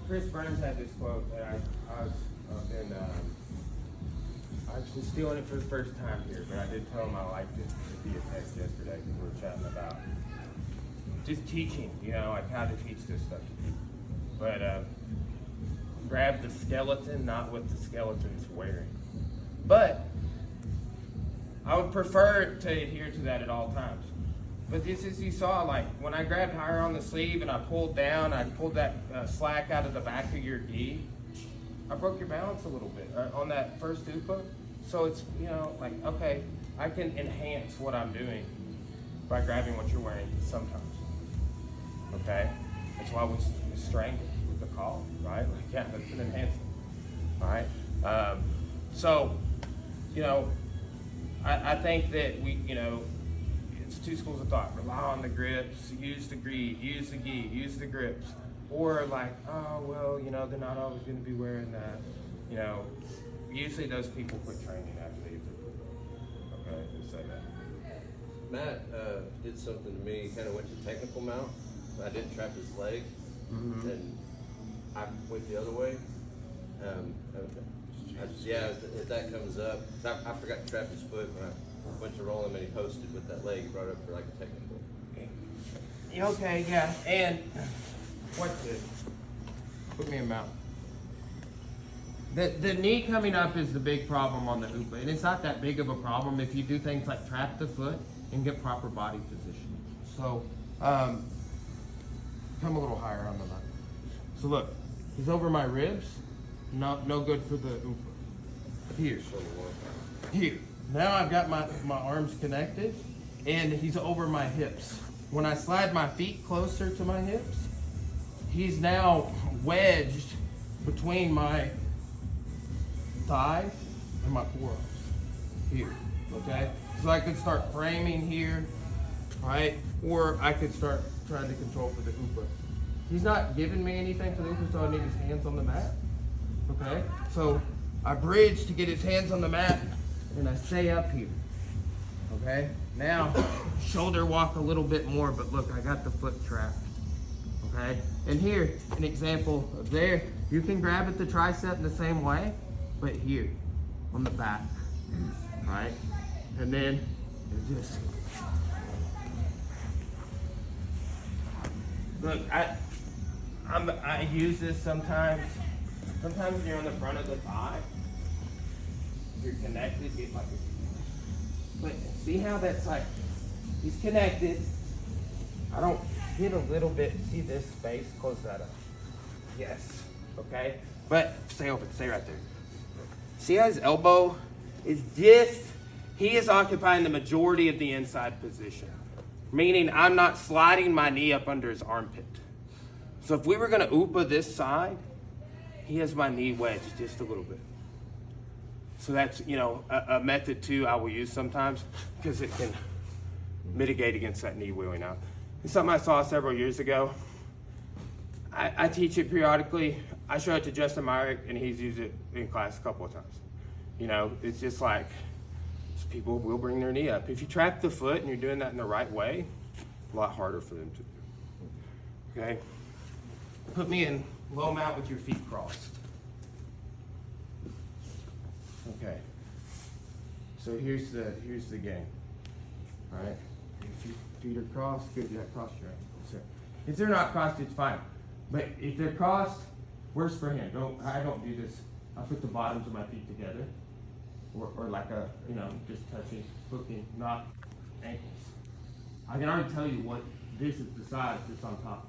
Chris Burns had this quote that I was stealing it for the first time here, but I did tell him I liked it via text yesterday because we were chatting about just teaching, you know, like how to teach this stuff to people. But grab the skeleton, not what the skeleton's wearing. But I would prefer to adhere to that at all times. But this is, you saw, like, when I grabbed higher on the sleeve and I pulled down, I pulled that slack out of the back of your gi, I broke your balance a little bit on that first upa. So it's, you know, like, okay, I can enhance what I'm doing by grabbing what you're wearing sometimes. Okay? That's why we strangle with the call, right? Like, yeah, that's an enhancement. All right? So, you know, I think that we, you know, it's two schools of thought. Rely on the grips, use the gi, use the grips. Or like, oh, well, you know, they're not always going to be wearing that. You know, usually those people quit training after they get their okay, just say that. Matt did something to me, kind of went to technical mount. I didn't trap his leg, and I went the other way. If that comes up, I forgot to trap his foot when I went to roll him and he posted with that leg. He brought it up for like a technical. Okay, yeah, and what's this? Put me in mount. The knee coming up is the big problem on the upa, and it's not that big of a problem if you do things like trap the foot and get proper body position. So, come a little higher on the line. So look, he's over my ribs. No good for the upa. Here. Now I've got my arms connected, and he's over my hips. When I slide my feet closer to my hips, he's now wedged between my thighs and my forearms. Here, okay? So I could start framing here, right? Or I could start trying to control for the upa. He's not giving me anything for the upa, so I need his hands on the mat. Okay, so I bridge to get his hands on the mat, and I stay up here. Okay, now shoulder walk a little bit more, but look, I got the foot trapped. Okay, and here, an example of there, you can grab at the tricep in the same way, but here, on the back, right? And then just, look, I use this sometimes. Sometimes you're on the front of the thigh, you're connected, get like a, but see how that's like, he's connected. I don't hit a little bit, see this space, close that up. Yes, okay? But stay open, stay right there. See how his elbow is just, he is occupying the majority of the inside position, meaning I'm not sliding my knee up under his armpit. So if we were gonna upa this side, he has my knee wedged just a little bit. So that's, you know, a method too I will use sometimes because it can mitigate against that knee wheeling out. It's something I saw several years ago. I teach it periodically. I show it to Justin Myrick and he's used it in class a couple of times. You know, it's just like, people will bring their knee up. If you trap the foot and you're doing that in the right way, a lot harder for them to do. Okay? Put me in low mount with your feet crossed. Okay. So here's the game. All right. If your feet are crossed, good. You got cross your ankles. If they're not crossed, it's fine. But if they're crossed, worse for him. I don't do this. I put the bottoms of my feet together, or like a, you know, just touching, hooking, not ankles. I can already tell you what this is the size that's on top.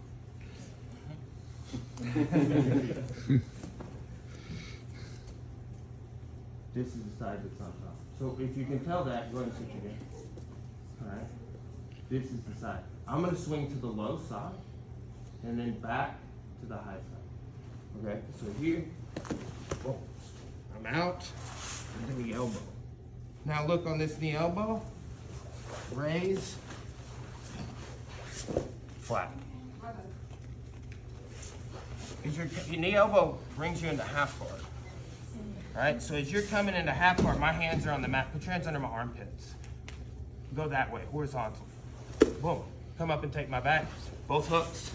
This is the side that's on top. So if you can tell that, go ahead and switch again. Alright. This is the side. I'm going to swing to the low side and then back to the high side. Okay, so here, whoa, I'm out, and then the elbow. Now look on this knee elbow, raise, flat. Your knee elbow brings you into half guard. All right, so as you're coming into half guard, my hands are on the mat. Put your hands under my armpits. Go that way, horizontal. Boom. Come up and take my back. Both hooks.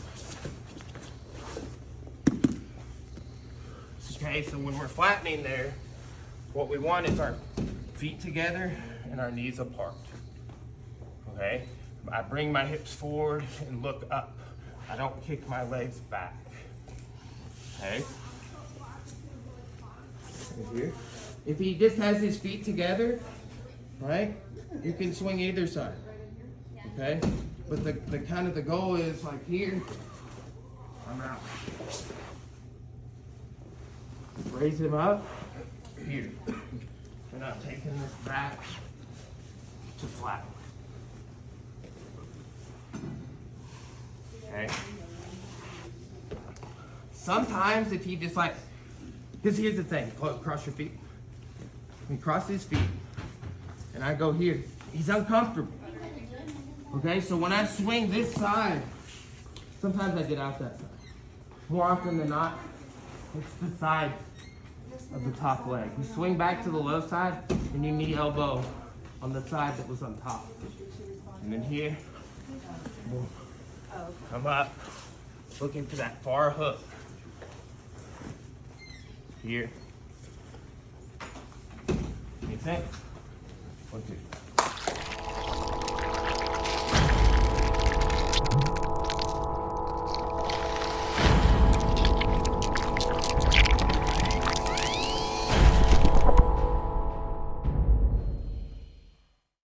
Okay, so when we're flattening there, what we want is our feet together and our knees apart. Okay, I bring my hips forward and look up. I don't kick my legs back. Okay. Right here. If he just has his feet together, right, you can swing either side. Okay, but the kind of the goal is like here. I'm out. Raise him up. Here. We're not taking this back to flat. Okay. Sometimes if he just like, because here's the thing, cross your feet. He crosses his feet, and I go here. He's uncomfortable. Okay, so when I swing this side, sometimes I get out that side. More often than not, it's the side of the top leg. You swing back to the low side, and you knee elbow on the side that was on top. And then here, boom, come up, looking for that far hook. Here. You think? 1, 2.